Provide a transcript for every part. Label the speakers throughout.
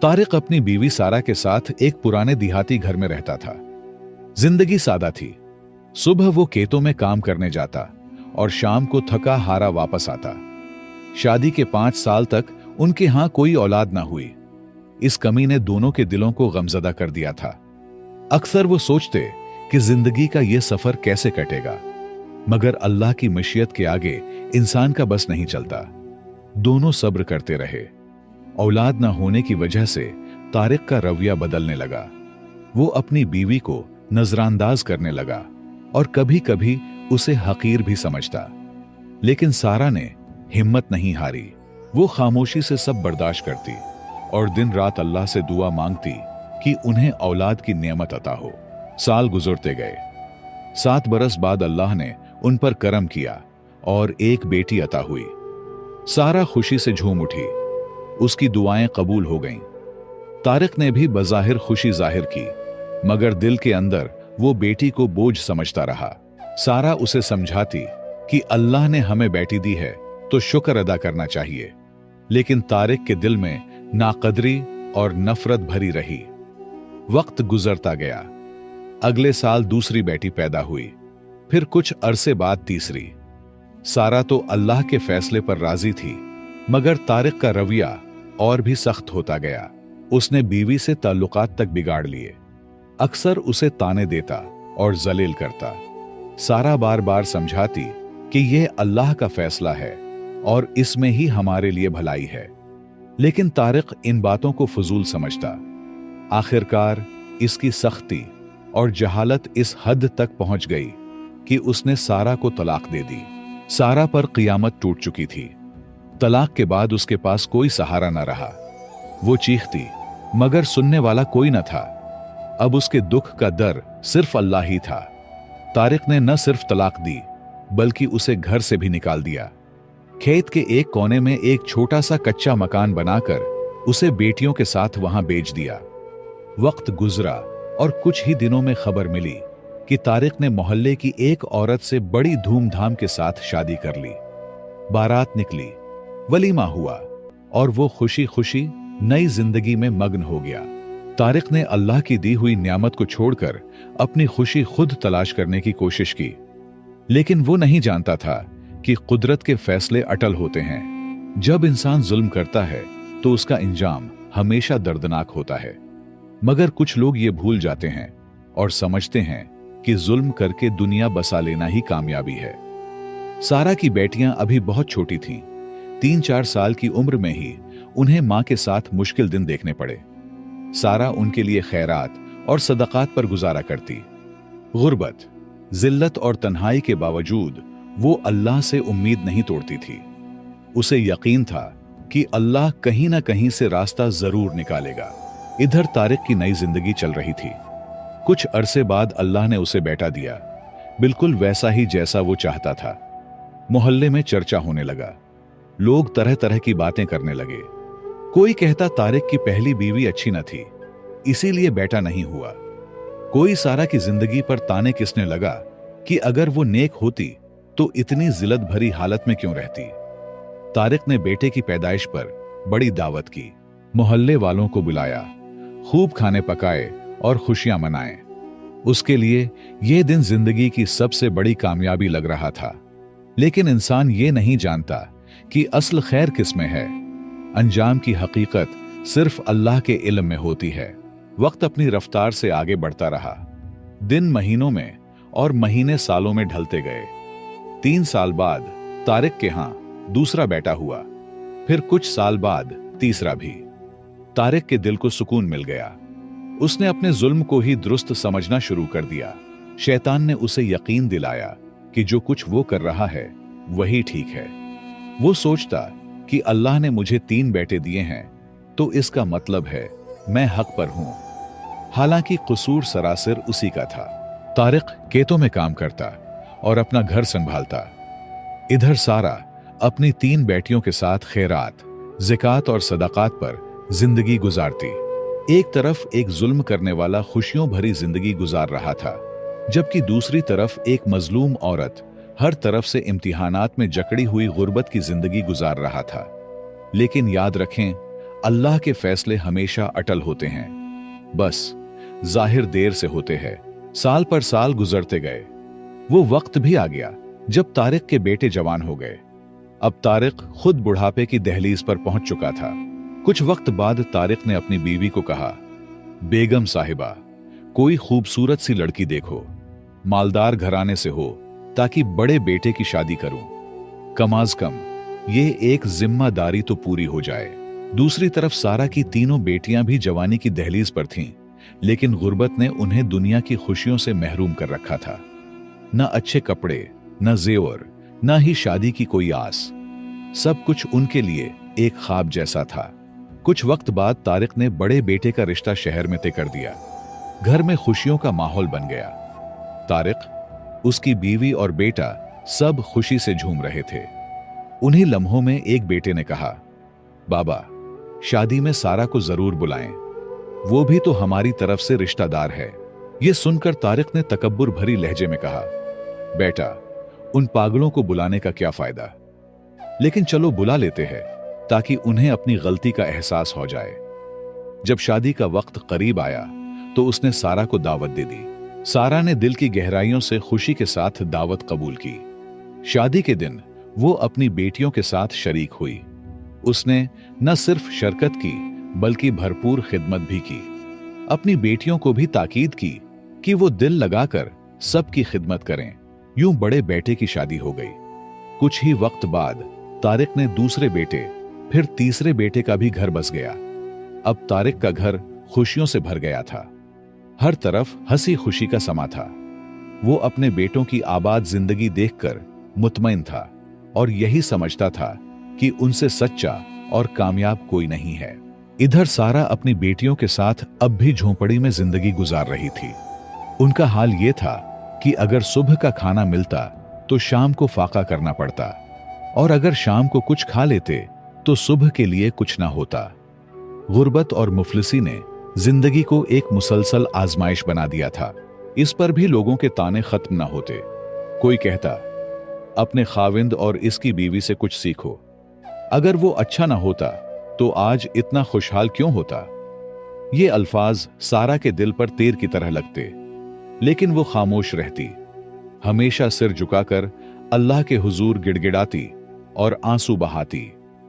Speaker 1: तारिक अपनी बीवी सारा के साथ एक पुराने देहाती घर में रहता था। जिंदगी सादा थी। सुबह वो खेतों में काम करने जाता और शाम को थका हारा वापस आता। शादी के 5 साल तक उनके यहां कोई औलाद ना हुई। इस कमी ने दोनों के दिलों को गमजदा कर दिया था। अक्सर वो सोचते कि जिंदगी का ये सफर कैसे कटेगा, मगर अल्लाह की मशीयत के आगे इंसान का बस नहीं चलता। दोनों सब्र करते रहे। औलाद ना होने की वजह से तारिक का रवैया बदलने लगा। वो अपनी बीवी को नजरअंदाज करने लगा और कभी कभी उसे हकीर भी समझता। लेकिन सारा ने हिम्मत नहीं हारी। वो खामोशी से सब बर्दाश्त करती और दिन रात अल्लाह से दुआ मांगती कि उन्हें औलाद की नेमत अता हो। साल गुजरते गए। 7 बरस बाद अल्लाह ने उन पर करम किया और एक बेटी अता हुई। सारा खुशी से झूम उठी। उसकी दुआएं कबूल हो गईं। तारिक ने भी बज़ाहिर खुशी जाहिर की, मगर दिल के अंदर वो बेटी को बोझ समझता रहा। सारा उसे समझाती कि अल्लाह ने हमें बेटी दी है तो शुक्र अदा करना चाहिए, लेकिन तारिक के दिल में नाकदरी और नफरत भरी रही। वक्त गुजरता गया। अगले साल दूसरी बेटी पैदा हुई, फिर कुछ अरसे बाद तीसरी। सारा तो अल्लाह के फैसले पर राजी थी, मगर तारिक का रवैया और भी सख्त होता गया। उसने बीवी से ताल्लुकात तक बिगाड़ लिए। अक्सर उसे ताने देता और जलील करता। सारा बार बार समझाती कि यह अल्लाह का फैसला है और इसमें ही हमारे लिए भलाई है, लेकिन तारिक इन बातों को फजूल समझता। आखिरकार इसकी सख्ती और जहालत इस हद तक पहुंच गई कि उसने सारा को तलाक दे दी। सारा पर क़ियामत टूट चुकी थी। तलाक के बाद उसके पास कोई सहारा न रहा। वो चीखती, मगर सुनने वाला कोई न था। अब उसके दुख का दर सिर्फ अल्लाह ही था। तारिक ने न सिर्फ तलाक दी, बल्कि उसे घर से भी निकाल दिया। खेत के एक कोने में एक छोटा सा कच्चा मकान बनाकर उसे बेटियों के साथ वहां बेच दिया। वक्त गुजरा और कुछ ही दिनों में खबर मिली कि तारिक ने मोहल्ले की एक औरत से बड़ी धूमधाम के साथ शादी कर ली। बारात निकली, वलीमा हुआ और वो खुशी खुशी नई जिंदगी में मग्न हो गया। तारिक ने अल्लाह की दी हुई नियामत को छोड़कर अपनी खुशी खुद तलाश करने की कोशिश की, लेकिन वो नहीं जानता था कि कुदरत के फैसले अटल होते हैं। जब इंसान जुल्म करता है तो उसका अंजाम हमेशा दर्दनाक होता है, मगर कुछ लोग ये भूल जाते हैं और समझते हैं कि जुल्म करके दुनिया बसा लेना ही कामयाबी है। सारा की बेटियां अभी बहुत छोटी थीं। 3-4 साल की उम्र में ही उन्हें मां के साथ मुश्किल दिन देखने पड़े। सारा उनके लिए खैरात और सदकात पर गुजारा करती। गुर्बत, जिल्लत और तन्हाई के बावजूद वो अल्लाह से उम्मीद नहीं तोड़ती थी। उसे यकीन था कि अल्लाह कहीं ना कहीं से रास्ता जरूर निकालेगा। इधर तारिक की नई जिंदगी चल रही थी। कुछ अरसे बाद अल्लाह ने उसे बेटा दिया, बिल्कुल वैसा ही जैसा वो चाहता था। मोहल्ले में चर्चा होने लगा। लोग तरह तरह की बातें करने लगे। कोई कहता तारिक की पहली बीवी अच्छी न थी, इसीलिए बेटा नहीं हुआ। कोई सारा की जिंदगी पर ताने किसने लगा कि अगर वो नेक होती तो इतनी जिल्लत भरी हालत में क्यों रहती। तारिक ने बेटे की पैदाइश पर बड़ी दावत की, मोहल्ले वालों को बुलाया, खूब खाने पकाए और खुशियां मनाए। उसके लिए यह दिन जिंदगी की सबसे बड़ी कामयाबी लग रहा था। लेकिन इंसान ये नहीं जानता कि असल खैर किसमें है। अंजाम की हकीकत सिर्फ अल्लाह के इल्म में होती है। वक्त अपनी रफ्तार से आगे बढ़ता रहा। दिन महीनों में और महीने सालों में ढलते गए। 3 साल बाद तारिक के यहां दूसरा बेटा हुआ, फिर कुछ साल बाद तीसरा भी। तारिक के दिल को सुकून मिल गया। उसने अपने जुल्म को ही दुरुस्त समझना शुरू कर दिया। शैतान ने उसे यकीन दिलाया कि जो कुछ वो कर रहा है वही ठीक है। वो सोचता कि अल्लाह ने मुझे 3 बेटे दिए हैं तो इसका मतलब है मैं हक पर हूं। हालांकि कसूर सरासर उसी का था। तारिक खेतों में काम करता और अपना घर संभालता। इधर सारा अपनी 3 बेटियों के साथ खैरात, ज़िकात और सदकात पर जिंदगी गुजारती। एक तरफ एक जुल्म करने वाला खुशियों भरी जिंदगी गुजार रहा था, जबकि दूसरी तरफ एक मजलूम औरत हर तरफ से इम्तिहानात में जकड़ी हुई गुर्बत की जिंदगी गुजार रहा था। लेकिन याद रखें, अल्लाह के फैसले हमेशा अटल होते हैं, बस जाहिर देर से होते हैं। साल पर साल गुजरते गए। वो वक्त भी आ गया जब तारिक के बेटे जवान हो गए। अब तारिक खुद बुढ़ापे की दहलीज पर पहुंच चुका था। कुछ वक्त बाद तारिक ने अपनी बीवी को कहा, बेगम साहिबा, कोई खूबसूरत सी लड़की देखो, मालदार घराने से हो, ताकि बड़े बेटे की शादी करूं। कम आज कम ये एक जिम्मेदारी तो पूरी हो जाए। दूसरी तरफ सारा की तीनों बेटियां भी जवानी की दहलीज पर थीं, लेकिन गुर्बत ने उन्हें दुनिया की खुशियों से महरूम कर रखा था। न अच्छे कपड़े, न जेवर, न ही शादी की कोई आस। सब कुछ उनके लिए एक ख्वाब जैसा था। कुछ वक्त बाद तारिक ने बड़े बेटे का रिश्ता शहर में तय कर दिया। घर में खुशियों का माहौल बन गया। तारिक, उसकी बीवी और बेटा सब खुशी से झूम रहे थे। उन्हीं लम्हों में एक बेटे ने कहा, बाबा, शादी में सारा को जरूर बुलाएं, वो भी तो हमारी तरफ से रिश्तेदार है। यह सुनकर तारिक ने तकब्बुर भरी लहजे में कहा, बेटा, उन पागलों को बुलाने का क्या फायदा, लेकिन चलो बुला लेते हैं ताकि उन्हें अपनी गलती का एहसास हो जाए। जब शादी का वक्त करीब आया तो उसने सारा को दावत दे दी। सारा ने दिल की गहराइयों से खुशी के साथ दावत कबूल की। शादी के दिन वो अपनी बेटियों के साथ शरीक हुई। उसने न सिर्फ शिरकत की बल्कि भरपूर खिदमत भी की। अपनी बेटियों को भी ताकीद की कि वो दिल लगाकर सबकी खिदमत करें। यूं बड़े बेटे की शादी हो गई। कुछ ही वक्त बाद तारिक ने दूसरे बेटे, फिर तीसरे बेटे का भी घर बस गया। अब तारिक का घर खुशियों से भर गया था। हर तरफ हंसी खुशी का समा था। वो अपने बेटों की आबाद जिंदगी देखकर मुतमईन था और यही समझता था कि उनसे सच्चा और कामयाब कोई नहीं है। इधर सारा अपनी बेटियों के साथ अब भी झोंपड़ी में जिंदगी गुजार रही थी। उनका हाल यह था कि अगर सुबह का खाना मिलता तो शाम को फाका करना पड़ता, और अगर शाम को कुछ खा लेते तो सुबह के लिए कुछ ना होता। गुर्बत और मुफलिसी ने जिंदगी को एक मुसलसल आजमाइश बना दिया था। इस पर भी लोगों के ताने खत्म ना होते। कोई कहता, अपने खाविंद और इसकी बीवी से कुछ सीखो। अगर वो अच्छा ना होता तो आज इतना खुशहाल क्यों होता। ये अल्फाज सारा के दिल पर तीर की तरह लगते, लेकिन वो खामोश रहती, हमेशा सिर झुकाकर अल्लाह के हुजूर गिड़गिड़ाती और आंसू बहाती।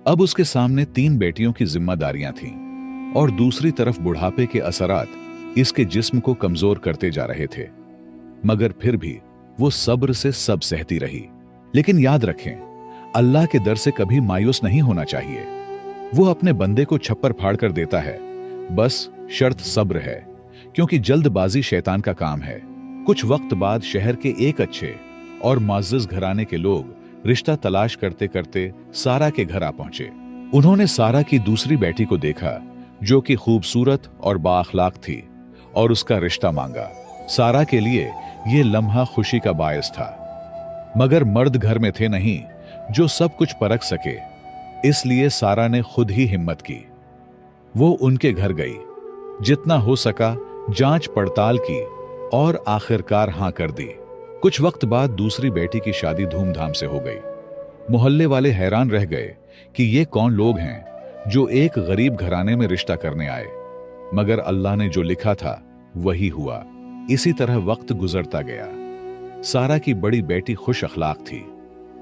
Speaker 1: अब उसके सामने 3 बेटियों की जिम्मेदारियां थीं और दूसरी तरफ बुढ़ापे के असरात इसके जिस्म को कमजोर करते जा रहे थे। मगर फिर भी वो सब्र से सब सहती रही। लेकिन याद रखें, अल्लाह के दर से कभी मायूस नहीं होना चाहिए। वो अपने बंदे को छप्पर फाड़ कर देता है, बस शर्त सब्र है, क्योंकि जल्दबाजी शैतान का काम है। कुछ वक्त बाद शहर के एक अच्छे और मुअज़्ज़ज़ घराने के लोग रिश्ता तलाश करते करते सारा के घर आ पहुंचे। उन्होंने सारा की दूसरी बेटी को देखा जो कि खूबसूरत और बाअखलाक थी, और उसका रिश्ता मांगा। सारा के लिए यह लम्हा खुशी का बायस था, मगर मर्द घर में थे नहीं जो सब कुछ परख सके। इसलिए सारा ने खुद ही हिम्मत की। वो उनके घर गई, जितना हो सका जांच पड़ताल की और आखिरकार हां कर दी। कुछ वक्त बाद दूसरी बेटी की शादी धूमधाम से हो गई। मोहल्ले वाले हैरान रह गए कि ये कौन लोग हैं जो एक गरीब घराने में रिश्ता करने आए। मगर अल्लाह ने जो लिखा था वही हुआ। इसी तरह वक्त गुजरता गया। सारा की बड़ी बेटी खुश अखलाक थी।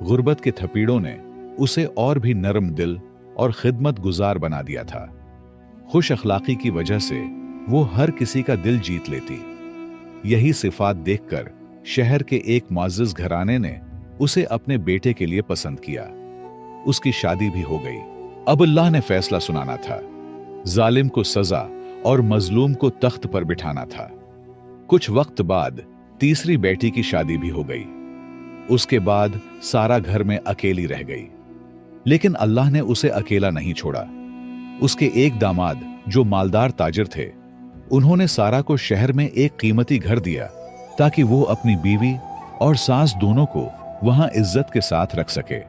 Speaker 1: गुर्बत के थपीड़ों ने उसे और भी नरम दिल और खिदमत गुजार बना दिया था। खुश अखलाकी की वजह से वो हर किसी का दिल जीत लेती। यही सिफात देखकर शहर के एक मुअज़्ज़ज़ घराने ने उसे अपने बेटे के लिए पसंद किया। उसकी शादी भी हो गई। अब अल्लाह ने फैसला सुनाना था। जालिम को सजा और मजलूम को तख्त पर बिठाना था। कुछ वक्त बाद तीसरी बेटी की शादी भी हो गई। उसके बाद सारा घर में अकेली रह गई। लेकिन अल्लाह ने उसे अकेला नहीं छोड़ा। उसके एक दामाद जो मालदार ताजिर थे, उन्होंने सारा को शहर में एक कीमती घर दिया ताकि वो अपनी बीवी और सास दोनों को वहां इज्जत के साथ रख सके।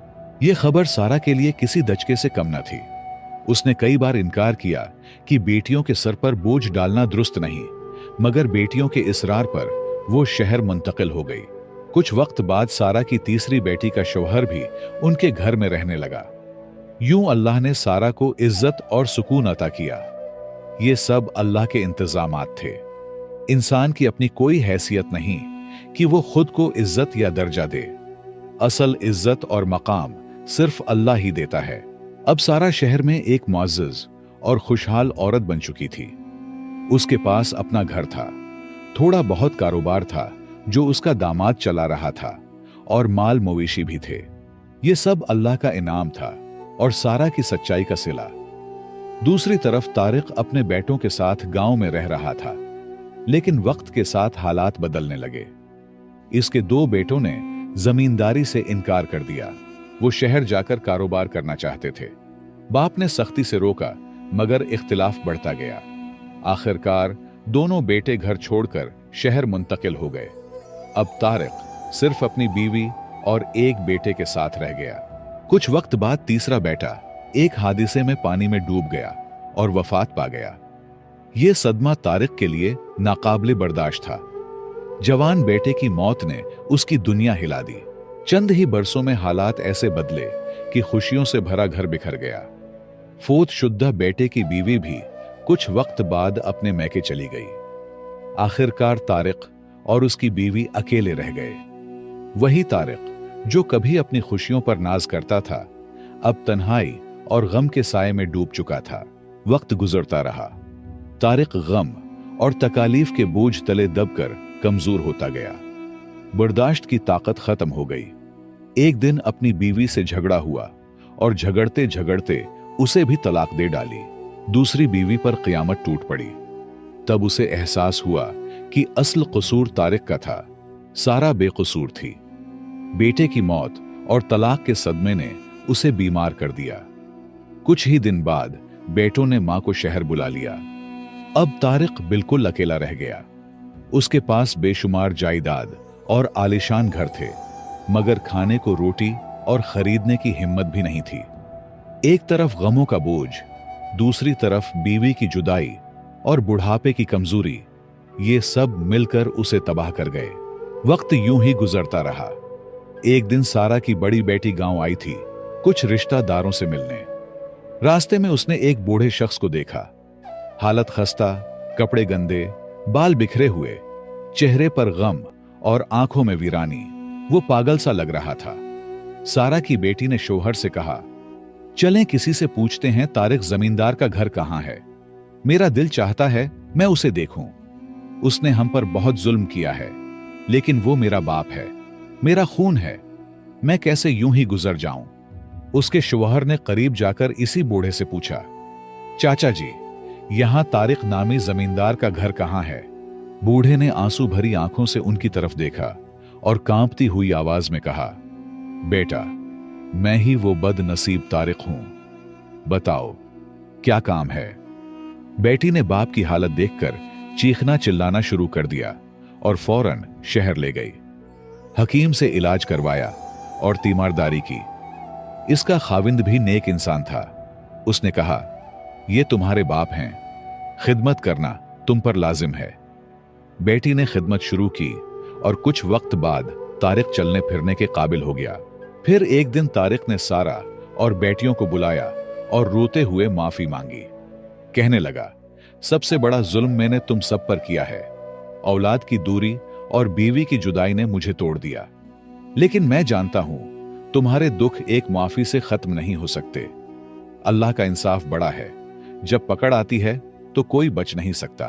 Speaker 1: यह खबर सारा के लिए किसी दचके से कम न थी। उसने कई बार इनकार किया कि बेटियों के सर पर बोझ डालना दुरुस्त नहीं, मगर बेटियों के इसरार पर वो शहर मुंतकिल हो गई। कुछ वक्त बाद सारा की तीसरी बेटी का शौहर भी उनके घर में रहने लगा। यूं अल्लाह ने सारा को इज्जत और सुकून अता किया। ये सब अल्लाह के इंतजामात थे। इंसान की अपनी कोई हैसियत नहीं कि वो खुद को इज्जत या दर्जा दे। असल इज्जत और मकाम सिर्फ अल्लाह ही देता है। अब सारा शहर में एक मुअज़्ज़ज़ और खुशहाल औरत बन चुकी थी। उसके पास अपना घर था, थोड़ा बहुत कारोबार था जो उसका दामाद चला रहा था, और माल मवेशी भी थे। ये सब अल्लाह का इनाम था और सारा की सच्चाई का सिला। दूसरी तरफ तारिक अपने बेटों के साथ गांव में रह रहा था, लेकिन वक्त के साथ हालात बदलने लगे। इसके 2 बेटों ने जमींदारी से इनकार कर दिया। वो शहर जाकर कारोबार करना चाहते थे। बाप ने सख्ती से रोका, मगर इख्तिलाफ बढ़ता गया। आखिरकार दोनों बेटे घर छोड़कर शहर मुंतकिल हो गए। अब तारिक सिर्फ अपनी बीवी और एक बेटे के साथ रह गया। कुछ वक्त बाद तीसरा बेटा एक हादसे में पानी में डूब गया और वफात पा गया। यह सदमा तारिक के लिए नाकाबिले बर्दाश्त था। जवान बेटे की मौत ने उसकी दुनिया हिला दी। चंद ही बरसों में हालात ऐसे बदले कि खुशियों से भरा घर बिखर गया। फोत शुद्धा बेटे की बीवी भी कुछ वक्त बाद अपने मैके चली गई। आखिरकार तारिक और उसकी बीवी अकेले रह गए। वही तारिक जो कभी अपनी खुशियों पर नाज करता था, अब तन्हाई और गम के साए में डूब चुका था। वक्त गुजरता रहा। तारिक गम और तकालीफ के बोझ तले दबकर कमजोर होता गया। बर्दाश्त की ताकत खत्म हो गई। एक दिन अपनी बीवी से झगड़ा हुआ और झगड़ते झगड़ते उसे भी तलाक दे डाली। दूसरी बीवी पर क़यामत टूट पड़ी। तब उसे एहसास हुआ कि असल कसूर तारिक का था, सारा बेकसूर थी। बेटे की मौत और तलाक के सदमे ने उसे बीमार कर दिया। कुछ ही दिन बाद बेटों ने मां को शहर बुला लिया। अब तारिक बिल्कुल अकेला रह गया। उसके पास बेशुमार जायदाद और आलीशान घर थे, मगर खाने को रोटी और खरीदने की हिम्मत भी नहीं थी। एक तरफ गमों का बोझ, दूसरी तरफ बीवी की जुदाई और बुढ़ापे की कमजोरी, ये सब मिलकर उसे तबाह कर गए। वक्त यूं ही गुजरता रहा। एक दिन सारा की बड़ी बेटी गांव आई थी कुछ रिश्तेदारों से मिलने। रास्ते में उसने एक बूढ़े शख्स को देखा। हालत खस्ता, कपड़े गंदे, बाल बिखरे हुए, चेहरे पर गम और आंखों में वीरानी। वो पागल सा लग रहा था। सारा की बेटी ने शौहर से कहा, चलें किसी से पूछते हैं तारिक जमींदार का घर कहां है। मेरा दिल चाहता है मैं उसे देखूं। उसने हम पर बहुत जुल्म किया है, लेकिन वो मेरा बाप है, मेरा खून है। मैं कैसे यूं ही गुजर जाऊं। उसके शौहर ने करीब जाकर इसी बूढ़े से पूछा, चाचा जी, यहां तारिक नामी जमींदार का घर कहां है। बूढ़े ने आंसू भरी आंखों से उनकी तरफ देखा और कांपती हुई आवाज में कहा, बेटा, मैं ही वो बदनसीब तारिक हूं। बताओ क्या काम है। बेटी ने बाप की हालत देखकर चीखना चिल्लाना शुरू कर दिया और फौरन शहर ले गई। हकीम से इलाज करवाया और तीमारदारी की। इसका खाविंद भी नेक इंसान था। उसने कहा, ये तुम्हारे बाप हैं, खिदमत करना तुम पर लाजिम है। बेटी ने खिदमत शुरू की और कुछ वक्त बाद तारिक चलने फिरने के काबिल हो गया। फिर एक दिन तारिक ने सारा और बेटियों को बुलाया और रोते हुए माफी मांगी। कहने लगा, सबसे बड़ा जुल्म मैंने तुम सब पर किया है। औलाद की दूरी और बीवी की जुदाई ने मुझे तोड़ दिया। लेकिन मैं जानता हूं तुम्हारे दुख एक माफी से खत्म नहीं हो सकते। अल्लाह का इंसाफ बड़ा है, जब पकड़ आती है तो कोई बच नहीं सकता।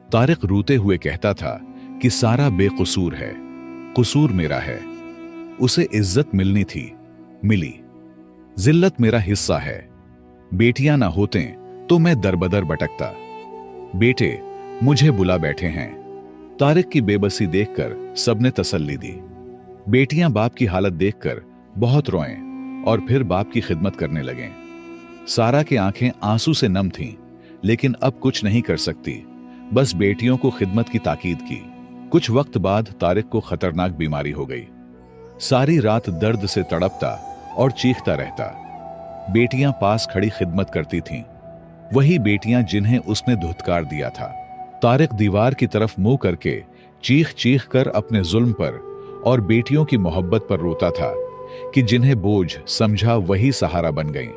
Speaker 1: तारिक रोते हुए कहता था कि सारा बेकसूर है, कसूर मेरा है। उसे इज्जत मिलनी थी, मिली। जिल्लत मेरा हिस्सा है। बेटियां ना होते तो मैं दरबदर भटकता। बेटे मुझे बुला बैठे हैं। तारिक की बेबसी देखकर सबने तसल्ली दी। बेटियां बाप की हालत देखकर बहुत रोएं और फिर बाप की खिदमत करने लगें। सारा की आंखें आंसू से नम थीं, लेकिन अब कुछ नहीं कर सकती, बस बेटियों को खिदमत की ताकीद की। कुछ वक्त बाद तारिक को खतरनाक बीमारी हो गई। सारी रात दर्द से तड़पता और चीखता रहता। बेटियां पास खड़ी खिदमत करती थीं, वही बेटियां जिन्हें उसने धुतकार दिया था। तारिक दीवार की तरफ मुंह करके चीख चीख कर अपने जुल्म पर और बेटियों की मोहब्बत पर रोता था कि जिन्हें बोझ समझा वही सहारा बन गईं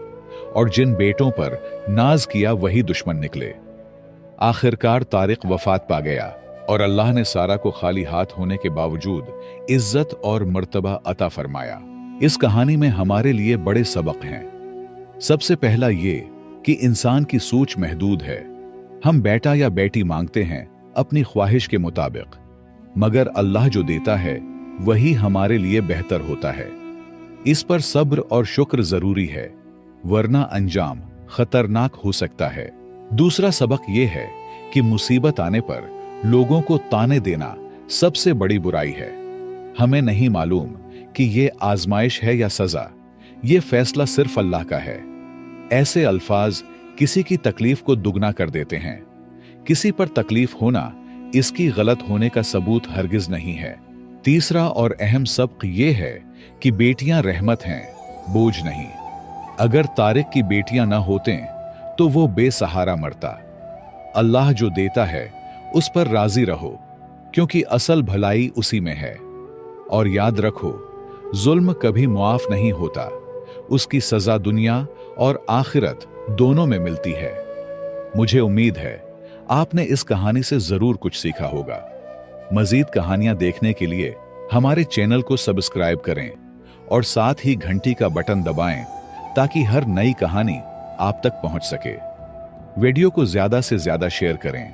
Speaker 1: और जिन बेटों पर नाज किया वही दुश्मन निकले। आखिरकार तारिक वफात पा गया और अल्लाह ने सारा को खाली हाथ होने के बावजूद इज्जत और मर्तबा अता फरमाया। इस कहानी में हमारे लिए बड़े सबक हैं। सबसे पहला ये कि इंसान की सोच महदूद है। हम बेटा या बेटी मांगते हैं अपनी ख्वाहिश के मुताबिक, मगर अल्लाह जो देता है वही हमारे लिए बेहतर होता है। इस पर सब्र और शुक्र जरूरी है, वरना अंजाम खतरनाक हो सकता है। दूसरा सबक यह है कि मुसीबत आने पर लोगों को ताने देना सबसे बड़ी बुराई है। हमें नहीं मालूम कि ये आजमाइश है या सजा, ये फैसला सिर्फ अल्लाह का है। ऐसे अल्फाज किसी की तकलीफ को दुगना कर देते हैं। किसी पर तकलीफ होना इसकी गलत होने का सबूत हरगिज नहीं है। तीसरा और अहम सबक ये है कि बेटियां रहमत हैं, बोझ नहीं। अगर तारिक की बेटियां ना होते तो वो बेसहारा मरता। अल्लाह जो देता है उस पर राजी रहो, क्योंकि असल भलाई उसी में है। और याद रखो, जुल्म कभी मुआफ नहीं होता, उसकी सजा दुनिया और आखिरत दोनों में मिलती है। मुझे उम्मीद है आपने इस कहानी से जरूर कुछ सीखा होगा। मजीद कहानियां देखने के लिए हमारे चैनल को सब्सक्राइब करें और साथ ही घंटी का बटन दबाएं ताकि हर नई कहानी आप तक पहुंच सके। वीडियो को ज्यादा से ज्यादा शेयर करें,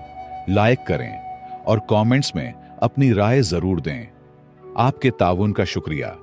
Speaker 1: लाइक करें और कमेंट्स में अपनी राय जरूर दें। आपके ताउन का शुक्रिया।